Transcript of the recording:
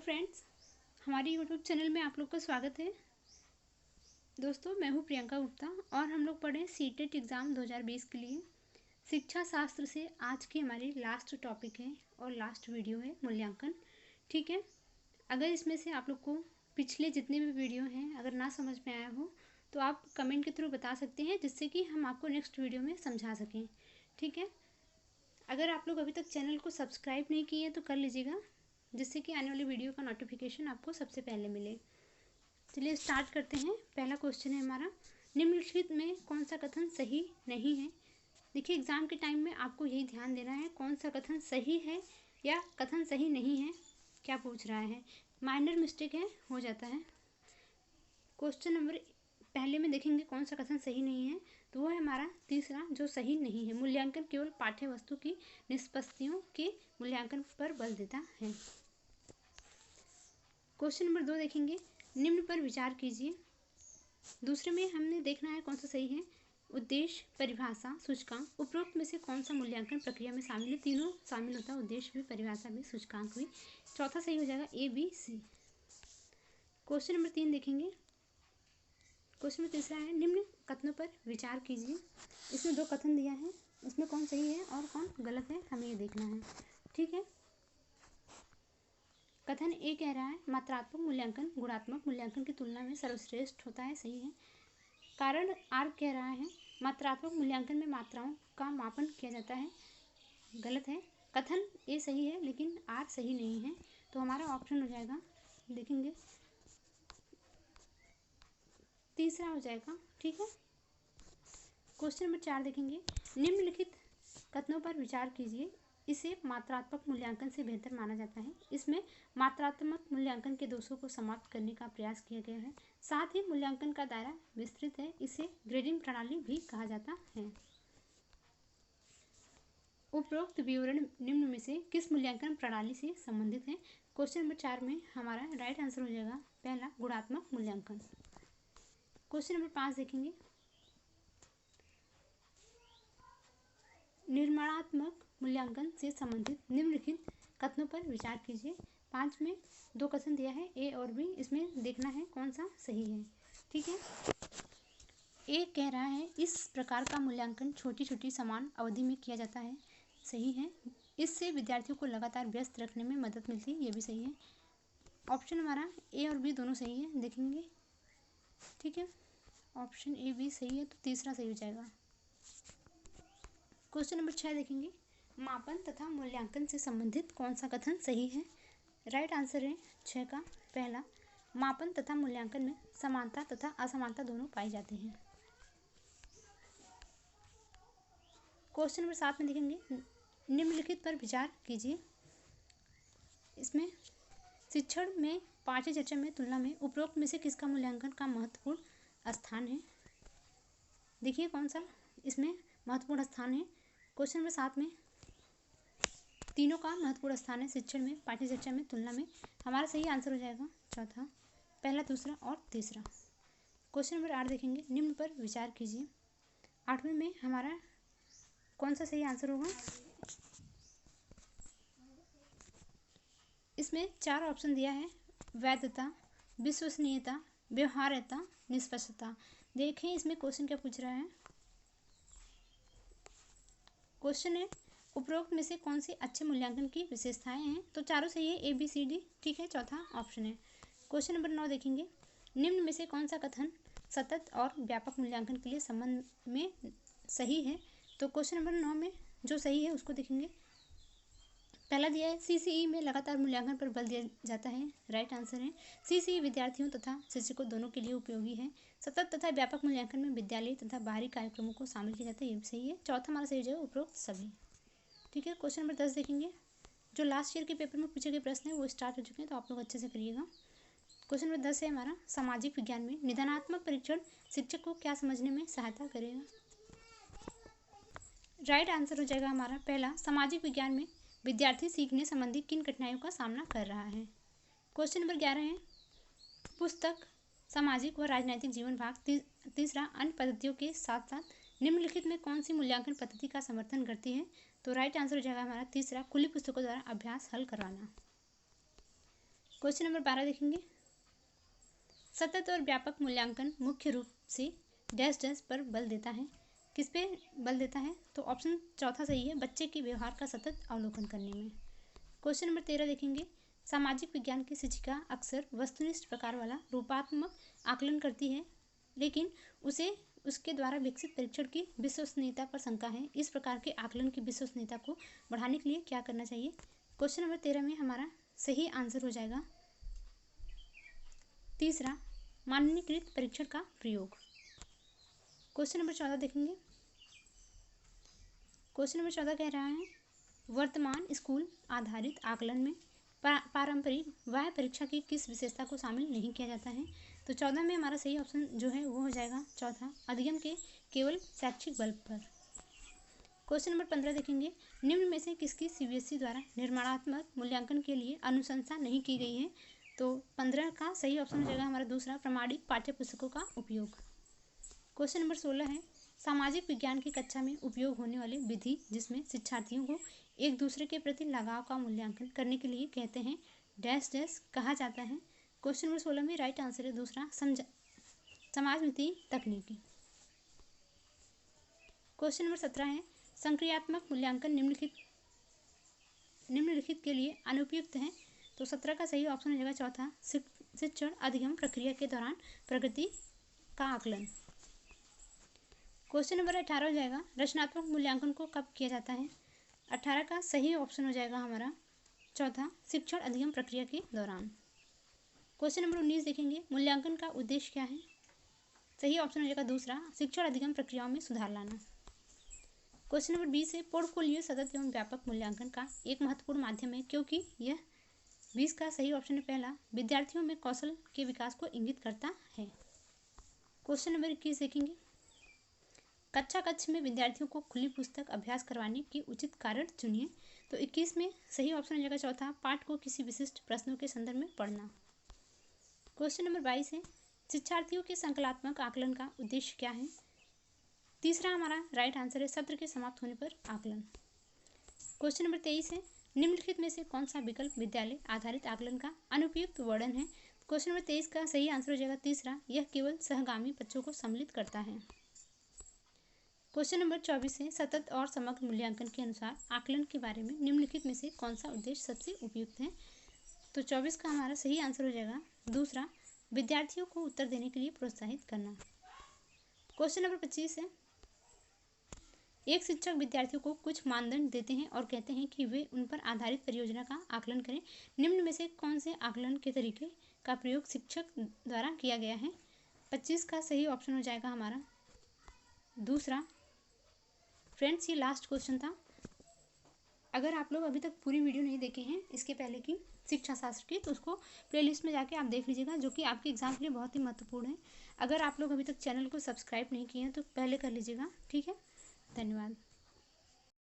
Friends, हमारे YouTube channel में आप लोग का स्वागत है। दोस्तों, मैं हूँ प्रियंका गुप्ता और हम लोग पढ़े सीटेट एग्ज़ाम 2020 के लिए शिक्षा शास्त्र से आज की हमारी लास्ट टॉपिक है और लास्ट वीडियो है मूल्यांकन। ठीक है, अगर इसमें से आप लोग को पिछले जितने भी वीडियो हैं अगर ना समझ में आया हो तो आप कमेंट के थ्रू बता सकते हैं, जिससे कि हम आपको नेक्स्ट वीडियो में समझा सकें। ठीक है, अगर आप लोग अभी तक चैनल को सब्सक्राइब नहीं किए तो कर लीजिएगा, जिससे कि आने वाली वीडियो का नोटिफिकेशन आपको सबसे पहले मिले। चलिए स्टार्ट करते हैं। पहला क्वेश्चन है हमारा, निम्नलिखित में कौन सा कथन सही नहीं है। देखिए, एग्जाम के टाइम में आपको यही ध्यान देना है, कौन सा कथन सही है या कथन सही नहीं है, क्या पूछ रहा है। माइनर मिस्टेक है, हो जाता है। क्वेश्चन नंबर पहले में देखेंगे कौन सा कथन सही नहीं है, तो वो है हमारा तीसरा, जो सही नहीं है। मूल्यांकन केवल पाठ्य वस्तु की निष्पत्तियों के मूल्यांकन पर बल देता है। क्वेश्चन नंबर 2 देखेंगे, निम्न पर विचार कीजिए। दूसरे में हमने देखना है कौन सा सही है। उद्देश्य, परिभाषा, सूचकांक, उपरोक्त में से कौन सा मूल्यांकन प्रक्रिया में शामिल है। तीनों शामिल होता है, उद्देश्य भी, परिभाषा भी, सूचकांक भी। चौथा सही हो जाएगा ए, बी, सी। क्वेश्चन नंबर 3 देखेंगे। क्वेश्चन में तीसरा है, निम्न कथनों पर विचार कीजिए। इसमें दो कथन दिया है, इसमें कौन सही है और कौन गलत है, हमें ये देखना है। ठीक है, कथन ए कह रहा है, मात्रात्मक मूल्यांकन गुणात्मक मूल्यांकन की तुलना में सर्वश्रेष्ठ होता है, सही है। कारण आर कह रहा है, मात्रात्मक मूल्यांकन में मात्राओं का मापन किया जाता है, गलत है। कथन ए सही है लेकिन आर सही नहीं है, तो हमारा ऑप्शन हो जाएगा, देखेंगे तीसरा हो जाएगा। ठीक है, क्वेश्चन नंबर 4 देखेंगे, निम्नलिखित कथनों पर विचार कीजिए। इसे मात्रात्मक मूल्यांकन से बेहतर माना जाता है। इसमें मात्रात्मक मूल्यांकन के दोषों को समाप्त करने का प्रयास किया गया है, साथ ही मूल्यांकन का दायरा विस्तृत है। इसे ग्रेडिंग प्रणाली भी कहा जाता है। उपरोक्त विवरण निम्न में से किस मूल्यांकन प्रणाली से संबंधित है। क्वेश्चन नंबर 4 में हमारा राइट आंसर हो जाएगा पहला, गुणात्मक मूल्यांकन। क्वेश्चन नंबर 5 देखेंगे, निर्माणात्मक मूल्यांकन से संबंधित निम्नलिखित कथनों पर विचार कीजिए। 5 में दो कथन दिया है, ए और बी, इसमें देखना है कौन सा सही है। ठीक है, ए कह रहा है, इस प्रकार का मूल्यांकन छोटी छोटी समान अवधि में किया जाता है, सही है। इससे विद्यार्थियों को लगातार व्यस्त रखने में मदद मिलती है, ये भी सही है। ऑप्शन हमारा ए और बी दोनों सही है, देखेंगे। ठीक है, ऑप्शन ए बी सही है, तो तीसरा सही हो जाएगा। क्वेश्चन नंबर 6 देखेंगे, मापन तथा मूल्यांकन से संबंधित कौन सा कथन सही है। राइट आंसर है 6 का पहला, मापन तथा मूल्यांकन में समानता तथा असमानता दोनों पाई जाती हैं। क्वेश्चन नंबर 7 में देखेंगे, निम्नलिखित पर विचार कीजिए। इसमें शिक्षण में पाठ्य चर्चा में तुलना में उपरोक्त में से किसका मूल्यांकन का महत्वपूर्ण स्थान है। देखिए कौन सा इसमें महत्वपूर्ण स्थान है। क्वेश्चन नंबर 7 में तीनों का महत्वपूर्ण स्थान है शिक्षण में पाठ्य चर्चा में तुलना में। हमारा सही आंसर हो जाएगा चौथा, पहला, दूसरा और तीसरा। क्वेश्चन नंबर 8 देखेंगे, निम्न पर विचार कीजिए। 8वें में हमारा कौन सा सही आंसर होगा। इसमें 4 ऑप्शन दिया है, वैधता, विश्वसनीयता, व्यवहार्यता, निष्पक्षता। देखें इसमें क्वेश्चन क्या पूछ रहा है। क्वेश्चन है, उपरोक्त में से कौन सी अच्छे मूल्यांकन की विशेषताएं हैं, तो चारों सही है, ए बी सी डी। ठीक है, चौथा ऑप्शन है। क्वेश्चन नंबर 9 देखेंगे, निम्न में से कौन सा कथन सतत और व्यापक मूल्यांकन के लिए संबंध में सही है। तो क्वेश्चन नंबर 9 में जो सही है उसको देखेंगे। पहला दिया है, सीसीई में लगातार मूल्यांकन पर बल दिया जाता है, राइट आंसर है। सीसीई विद्यार्थियों तथा शिक्षकों दोनों के लिए उपयोगी है। सतत तथा व्यापक मूल्यांकन में विद्यालय तथा बाहरी कार्यक्रमों को शामिल किया जाता है, ये भी सही है। चौथा हमारा सही हो जाएगा उपरोक्त सभी। ठीक है, क्वेश्चन नंबर 10 देखेंगे। जो लास्ट ईयर के पेपर में पूछे गए प्रश्न हैं वो स्टार्ट हो चुके हैं, तो आप लोग अच्छे से करिएगा। क्वेश्चन नंबर 10 है हमारा, सामाजिक विज्ञान में निदानात्मक परीक्षण शिक्षक को क्या समझने में सहायता करेगा। राइट आंसर हो जाएगा हमारा पहला, सामाजिक विज्ञान में विद्यार्थी सीखने संबंधी किन कठिनाइयों का सामना कर रहा है। क्वेश्चन नंबर 11 है, पुस्तक सामाजिक व राजनैतिक जीवन भाग तीसरा, अन्य पद्धतियों के साथ साथ निम्नलिखित में कौन सी मूल्यांकन पद्धति का समर्थन करती है। तो राइट आंसर हो जाएगा हमारा तीसरा, खुली पुस्तकों द्वारा अभ्यास हल करवाना। क्वेश्चन नंबर 12 देखेंगे, सतत और व्यापक मूल्यांकन मुख्य रूप से डैश डैश पर बल देता है। किस पे बल देता है? तो ऑप्शन चौथा सही है, बच्चे के व्यवहार का सतत अवलोकन करने में। क्वेश्चन नंबर 13 देखेंगे, सामाजिक विज्ञान की शिक्षिका अक्सर वस्तुनिष्ठ प्रकार वाला रूपात्मक आकलन करती है, लेकिन उसे उसके द्वारा विकसित परीक्षण की विश्वसनीयता पर शंका है। इस प्रकार के आकलन की विश्वसनीयता को बढ़ाने के लिए क्या करना चाहिए? क्वेश्चन नंबर 13 में हमारा सही आंसर हो जाएगा तीसरा, मानकीकृत परीक्षण का प्रयोग। क्वेश्चन नंबर 14 देखेंगे, क्वेश्चन नंबर 14 कह रहा है, वर्तमान स्कूल आधारित आकलन में पारंपरिक वाह्य परीक्षा की किस विशेषता को शामिल नहीं किया जाता है? तो 14 में हमारा सही ऑप्शन जो है वो हो जाएगा चौथा, अधिगम के केवल शैक्षिक बल पर। क्वेश्चन नंबर 15 देखेंगे, निम्न में से किसकी सीबीएसई द्वारा निर्माणात्मक मूल्यांकन के लिए अनुशंसा नहीं की गई है? तो 15 का सही ऑप्शन हो जाएगा हमारा दूसरा, प्रमाणिक पाठ्य पुस्तकों का उपयोग। क्वेश्चन नंबर 16 है, सामाजिक विज्ञान की कक्षा में उपयोग होने वाली विधि जिसमें शिक्षार्थियों को एक दूसरे के प्रति लगाव का मूल्यांकन करने के लिए कहते हैं डैश डैश कहा जाता है। क्वेश्चन नंबर 16 में राइट आंसर है दूसरा, समाजमिति तकनीकी। क्वेश्चन नंबर 17 है, संक्रियात्मक मूल्यांकन निम्नलिखित के लिए अनुपयुक्त है। तो 17 का सही ऑप्शन हो जाएगा चौथा, शिक्षण अधिगम प्रक्रिया के दौरान प्रगति का आकलन। क्वेश्चन नंबर 18 हो जाएगा, रचनात्मक मूल्यांकन को कब किया जाता है? 18 का सही ऑप्शन हो जाएगा हमारा चौथा, शिक्षण अधिगम प्रक्रिया के दौरान। क्वेश्चन नंबर 19 देखेंगे, मूल्यांकन का उद्देश्य क्या है? सही ऑप्शन हो जाएगा दूसरा, शिक्षण अधिगम प्रक्रियाओं में सुधार लाना। क्वेश्चन नंबर 20 है, पोर्टफोलियो सतत एवं व्यापक मूल्यांकन का एक महत्वपूर्ण माध्यम है क्योंकि यह 20 का सही ऑप्शन है पहला, विद्यार्थियों में कौशल के विकास को इंगित करता है। क्वेश्चन नंबर 21 देखेंगे, कक्षा कक्ष में विद्यार्थियों को खुली पुस्तक अभ्यास करवाने के उचित कारण चुनिए। तो 21 में सही ऑप्शन हो जाएगा चौथा, पाठ को किसी विशिष्ट प्रश्नों के संदर्भ में पढ़ना। क्वेश्चन नंबर 22 है, शिक्षार्थियों के संकल्पात्मक आकलन का उद्देश्य क्या है? तीसरा हमारा राइट आंसर है, सत्र के समाप्त होने पर आकलन। क्वेश्चन नंबर 23 है, निम्नलिखित में से कौन सा विकल्प विद्यालय आधारित आकलन का अनुपयुक्त वर्णन है? क्वेश्चन नंबर 23 का सही आंसर हो जाएगा तीसरा, यह केवल सहगामी बच्चों को सम्मिलित करता है। क्वेश्चन नंबर 24 है, सतत और समग्र मूल्यांकन के अनुसार आकलन के बारे में निम्नलिखित में से कौन सा उद्देश्य सबसे उपयुक्त है? तो 24 का हमारा सही आंसर हो जाएगा दूसरा, विद्यार्थियों को उत्तर देने के लिए प्रोत्साहित करना। क्वेश्चन नंबर 25 है, एक शिक्षक विद्यार्थियों को कुछ मानदंड देते हैं और कहते हैं कि वे उन पर आधारित परियोजना का आकलन करें। निम्न में से कौन से आकलन के तरीके का प्रयोग शिक्षक द्वारा किया गया है? 25 का सही ऑप्शन हो जाएगा हमारा दूसरा। फ्रेंड्स, ये लास्ट क्वेश्चन था। अगर आप लोग अभी तक पूरी वीडियो नहीं देखे हैं इसके पहले की शिक्षा शास्त्र की, तो उसको प्लेलिस्ट में जाके आप देख लीजिएगा, जो कि आपके एग्जाम के लिए बहुत ही महत्वपूर्ण है। अगर आप लोग अभी तक चैनल को सब्सक्राइब नहीं किए हैं तो पहले कर लीजिएगा, ठीक है। धन्यवाद।